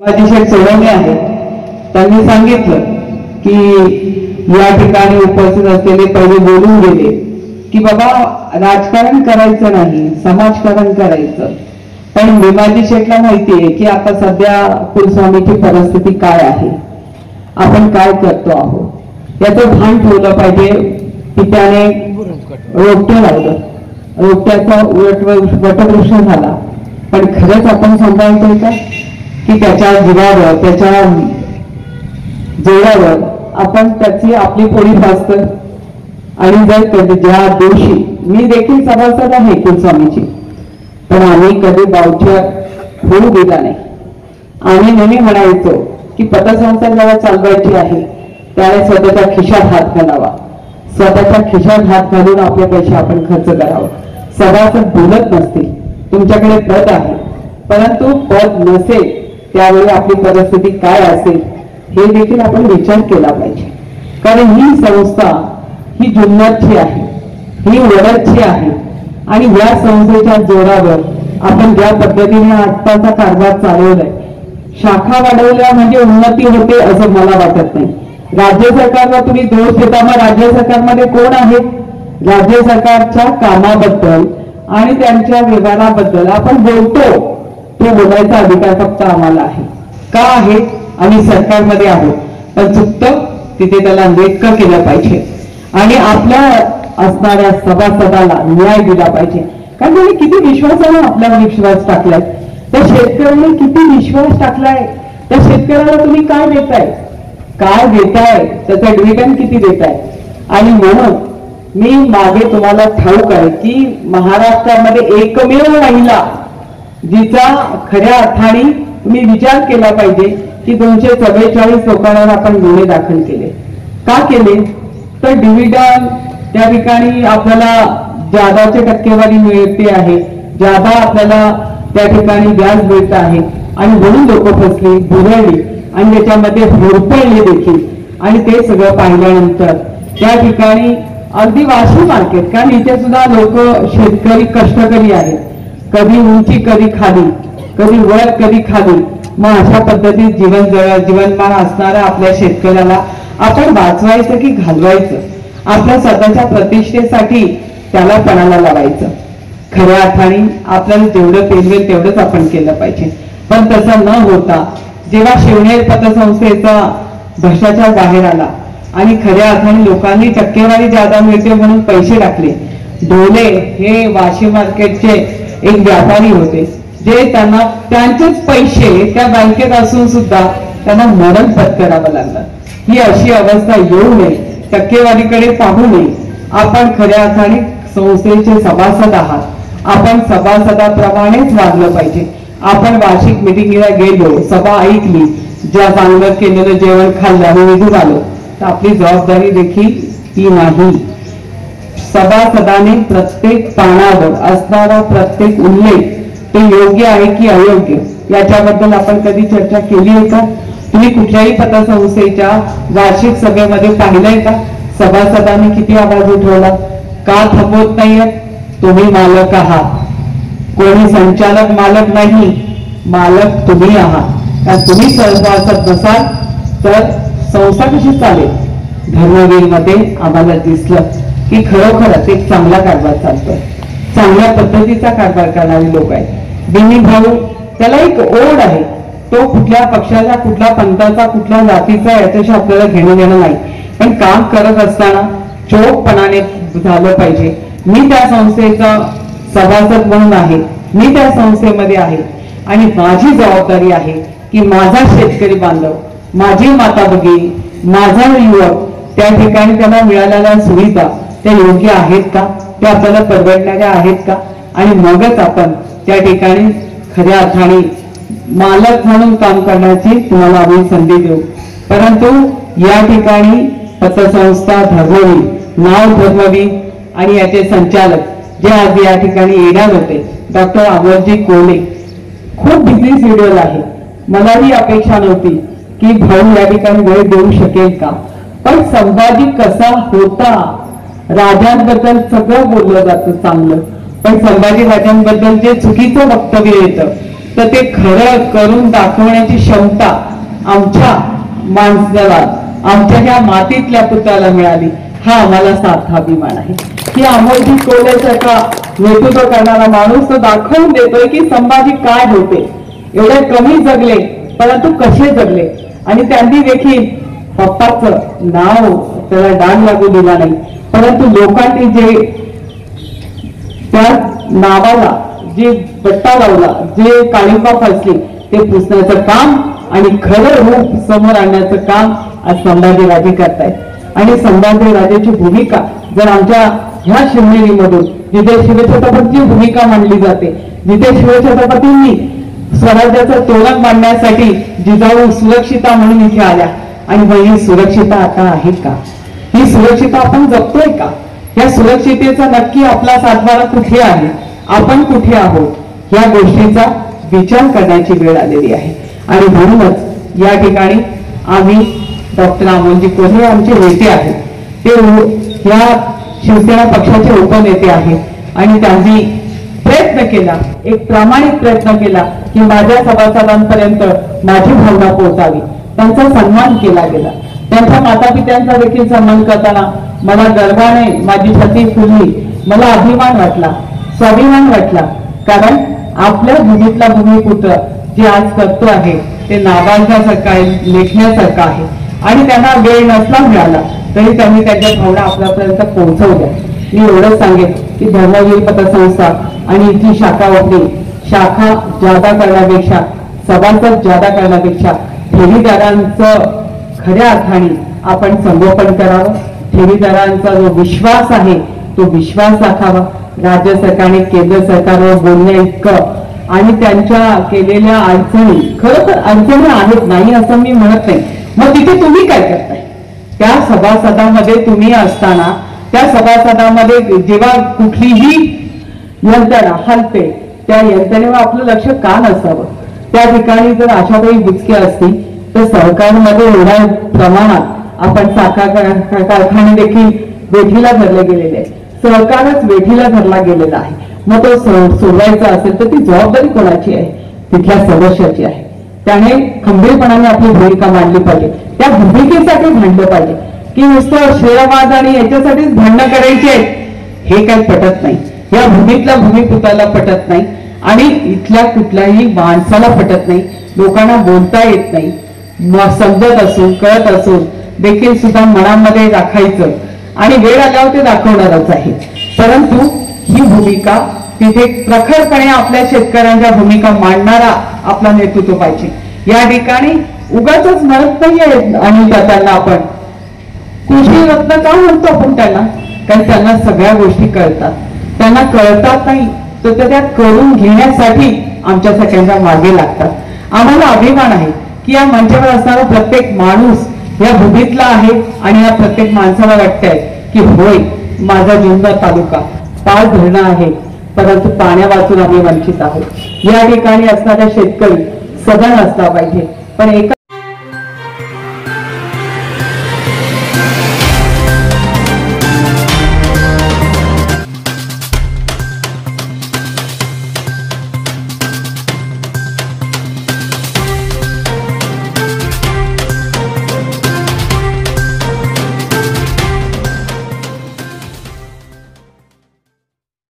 अतिशय सोडवणे आहे. त्यांनी सांगितलं की या ठिकाणी उपस्थित असलेले पहिले बोलून गेले की बाबा राजकारण करायचं नाही, समाजकारण करायचं. पण भीमाजी शेठला माहिती आहे की आता सध्या कुलस्वामीची परिस्थिती काय आहे, आपण काय करतो आहोत याचं भान ठेवलं पाहिजे. की त्याने रोपटं लावलं, रोपट्याचा वटवृक्ष झाला, पण खरंच आपण सांभाळतोय का की त्याच्या जीवावर त्याच्या जोरावर आपण त्याची आपली पोळी भासतं. आणि जर ज्या दिवशी मी देखील सभासद आहे कुलस्वामीची, पण आम्ही कधी बावच्या होऊ दिला नाही. आम्ही नेहमी म्हणायचो की पतसंस्था जेव्हा चालवायची आहे त्यावेळेस स्वतःच्या खिशात हात घालावा, स्वतःच्या खिशात हात घालून आपले पैसे आपण खर्च करावा. सभासद बोलत नसतील, तुमच्याकडे पद आहे, परंतु पद नसेल त्यावेळी आपली परिस्थिती काय असेल हे देखील आपण विचार केला पाहिजे. कारण ही संस्था ही जुन्नरची आहे, ही वडदची आहे. आणि या संस्थेच्या जोरावर आपण ज्या पद्धतीने आत्ताचा कारभार चालवलाय, शाखा वाढवल्या म्हणजे उन्नती होते असं मला वाटत नाही. राज्य सरकारला तुम्ही दोष देता, मग राज्य सरकारमध्ये कोण आहे? राज्य सरकारच्या कामाबद्दल आणि त्यांच्या व्यवहाराबद्दल आपण बोलतो, तो बोलायचा अधिकार फक्त आम्हाला आहे. का आहे? आम्ही सरकारमध्ये आहोत, पण चुकतं तिथे त्याला नेटकं केलं पाहिजे आणि आपल्या असणाऱ्या सभासदाला न्याय दिला पाहिजे. कारण त्यांनी किती विश्वासाने आपल्यावर विश्वास टाकलाय, त्या शेतकऱ्याने किती विश्वास टाकलाय. त्या शेतकऱ्याला तुम्ही काय देताय, काय देताय, त्याचं डिव्हिडंड किती देताय. आणि म्हणून मी मागे तुम्हाला ठाऊक आहे की महाराष्ट्रामध्ये एकमेव महिला जिचा खऱ्या अर्थाने तुम्ही विचार केला पाहिजे की 244 लोकांवर आपण गुन्हे दाखल केले. का केले? तर डिव्हिडंड त्या ठिकाणी आपल्याला जादाची टक्केवारी मिळते आहे, जादा आपल्याला त्या ठिकाणी व्याज मिळत आहे आणि म्हणून लोक फसली, बुरळली आणि त्याच्यामध्ये होरपळले देखील. आणि ते सगळं पाहिल्यानंतर त्या ठिकाणी अगदी वाशी मार्केट, कारण इथे सुद्धा लोक शेतकरी कष्टकरी आहेत, कधी उंची कधी खाली, कधी वर कधी खाली. मग अशा पद्धतीत जीवनमान असणाऱ्या आपल्या शेतकऱ्याला आपण वाचवायचं की घालवायचं, आपल्या स्वतःच्या प्रतिष्ठेसाठी त्याला पणाला लावायचं. खऱ्या अर्थाने आपल्याला जेवढं पेलवेल तेवढंच आपण केलं पाहिजे. पण तसं न होता जेव्हा शिवनेर पतसंस्थेचा भ्रष्टाचार बाहेर आला आणि खऱ्या अर्थाने लोकांनी टक्केवारी जादा मिळते म्हणून पैसे टाकले. ढोले हे वाशी मार्केटचे एक व्यापारी होते, जे त्यांना त्यांचेच पैसे त्या बँकेत असून सुद्धा त्यांना मरण पत्करावं लागलं. ही अशी अवस्था येऊ नये, टक्केवारीकडे पाहू नये. आपण खऱ्या अर्थाने संस्थेचे सभासद आहात, आपण सभासदाप्रमाणेच वागलं पाहिजे. आपण वार्षिक मिटिंगला गेलो, सभा ऐकली, ज्या चांगलं केलेलं जेवण खाल्लं आणि निघून आलो, तर आपली जबाबदारी देखील ती नाही. सभासदाने प्रत्येक पानावर असणारा प्रत्येक उल्लेख ते योग्य आहे की अयोग्य याच्याबद्दल आपण कधी चर्चा केली आहे का? तुम्ही कुठल्याही पतसंस्थेच्या वार्षिक सभेमध्ये पाहिलंय का सभासदांनी किती आवाज उठवला? का थकवत नाहीये? तुम्ही मालक आहात, कोणी संचालक मालक नाही, मालक तुम्ही आहात. कारण तुम्ही सभासद नसाल तर संस्था कशी चालेल? धर्मवीरमध्ये आम्हाला दिसलं की खरोखरच एक चांगला कारभार चालतोय, चांगल्या पद्धतीचा कारभार करणारे लोक आहेत. बिनी भाऊ त्याला एक ओढ आहे, तो कुठल्या पक्षाचा, कुठल्या पंथाचा, कुठल्या जातीचा याच्याशी आपल्याला घेणं देणं नाही, पण काम करत असताना चोखपणाने झालं पाहिजे. मी त्या संस्थेचा सभासद म्हणून आहे, मी त्या संस्थेमध्ये आहे आणि माझी जबाबदारी आहे की माझा शेतकरी बांधव, माझी माता भगिनी, माझा युवक त्या ठिकाणी त्यांना मिळालेल्या सुविधा त्या योग्य आहेत का, त्या आपल्याला परवडणाऱ्या आहेत का. आणि मगच आपण त्या ठिकाणी खऱ्या अर्थाने मालक म्हणून काम करण्याची तुम्हाला आम्ही संधी देऊ. परंतु या ठिकाणी पतसंस्था धर्मवीर, नाव धर्मवीर आणि याचे संचालक जे आज या ठिकाणी येणार होते डॉक्टर अमोलजी कोले, खूप बिझी शेड्यूल आहे. मलाही अपेक्षा नव्हती की भाऊ या ठिकाणी वेळ देऊ शकेल का. पण संवादी कसा होता, राजांबद्दल सगळं बोललं जातं चांगलं, पण संभाजी राजांबद्दल जे चुकीचं वक्तव्य येतं तर ते खरं करून दाखवण्याची क्षमता आमच्या माणसाला, आमच्या ह्या मातीतल्या पुत्राला मिळाली, हा आम्हाला सार्थ अभिमान आहे की अमोलजी कोल्हेसारखा नेतृत्व करणारा माणूस तो दाखवून देतोय की संभाजी काय होते, एवढे कमी जगले परंतु कसे जगले, आणि त्यांनी देखील पप्पाचं नाव त्याला डाग लागू दिला नाही, परंतु लोकांनी जे त्या नावाला जे बट्टा लावला, जे काळिंबा फासली, ते पुसण्याचं काम आणि खरं रूप समोर आणण्याचं काम आज संभाजीराजे करतायत। आणि संभाजीराजेची भूमिका जर आमच्या ह्या शिवनेरीमधून जिथे शिवछत्रपतीची भूमिका मांडली जाते, जिथे शिवछत्रपतींनी स्वराज्याचं तोरण बांधण्यासाठी जिजाऊ सुरक्षिता म्हणून इथे आल्या, आणि मग ही सुरक्षिता आता आहे का? ही सुरक्षिता आपण जपतोय का? या सुरक्षितेचा नक्की आपला सातबारा कुठे आहे, आपण कुठे आहोत, या गोष्टीचा विचार करण्याची वेळ आलेली आहे। आणि म्हणूनच या ठिकाणी आम्ही डॉक्टर अमोलजी कोल्हे आमचे नेते आहेत, ते या शिवसेना पक्षाचे उपनेते आहेत आणि त्यांनी प्रयत्न केला, एक प्रामाणिक प्रयत्न केला की माझ्या सभासदांपर्यंत माझी भावना पोहोचावी, त्यांचा सन्मान केला गेला, त्यांच्या मातापित्यांचा देखील सन्मान करताना मला गर्वाने माझी छाती फुलली, मला अभिमान वाटला, स्वाभिमान वाटला, कारण आपल्या भूमीतला भूमिपुत्र जे आज करतो आहे ते नावाजण्यासारखं आहे, लेखण्यासारखं आहे, आणि त्यांना वेळ नसला मिळाला तरी त्यांनी त्यांच्या भावना आपल्यापर्यंत पोहोचवल्या। मी एवढंच सांगेन की धर्मवीर पतसंस्था आणि इथली शाखा आपली शाखा जादा करण्यापेक्षा, सभासद जादा करण्यापेक्षा ठेवीदारांचं खऱ्या अर्थाने आपण संगोपन करावं, ठेवीदारांचा जो विश्वास आहे तो विश्वास दाखावा, राज्य सरकारने केंद्र सरकारवर बोलण्या इतकं आणि त्यांच्या केलेल्या अडचणी, खरं तर अडचणी आहेत नाही असं मी म्हणत नाही, मग तिथे तुम्ही काय करताय? त्या सभासदामध्ये तुम्ही असताना त्या सभासदामध्ये जेव्हा कुठलीही यंत्रणा हलते त्या यंत्रणेवर आपलं लक्ष का नसावं? त्या ठिकाणी जर आशाबाई बुचके असतील तर सरकारमध्ये एवढ्या प्रमाणात आपण साखर कारखाने देखील वेठीला धरले गेलेले आहे, सरकारच वेठीला धरला गेलेला आहे, मग तो सोडवायचा असेल तर ती जबाबदारी कोणाची आहे? तिथल्या सदस्याची आहे, त्याने खंबीरपणाने आपली भूमिका मांडली पाहिजे, त्या भूमिकेसाठी भांडलं पाहिजे की नुसतं श्रेयवाद आणि याच्यासाठीच भांडणं करायची आहेत, हे काही पटत नाही, या भूमीतल्या भूमिपुत्राला पटत नाही आणि इथल्या कुठल्याही माणसाला पटत नाही, लोकांना बोलता येत नाही, समजत असून कळत असून देखील सुद्धा मनामध्ये राखायचं आणि वेळ आल्यावर ते दाखवणारच आहे, परंतु ही भूमिका तिथे प्रखरपणे आपल्या शेतकऱ्यांच्या भूमिका मांडणारा आपला नेतृत्व पाहिजे। या ठिकाणी उगाच म्हणत नाहीये आणि त्यांना आपण कृषी रत्न का म्हणतो आपण त्यांना, कारण त्यांना सगळ्या गोष्टी कळतात, त्यांना कळतात नाही तर त्या करून घेण्यासाठी आमच्या सगळ्यांच्या मागे लागतात। आम्हाला अभिमान आहे की या मंचावर असणारा प्रत्येक माणूस या भूमीतला आहे आणि या प्रत्येक माणसाला वाटतंय की होय माझा जुन्नर तालुका 5 धरणं आहे परंतु पाण्या वाचून आम्ही वंचित आहोत। या ठिकाणी असणारा शेतकरी सदन असला पाहिजे, पण एका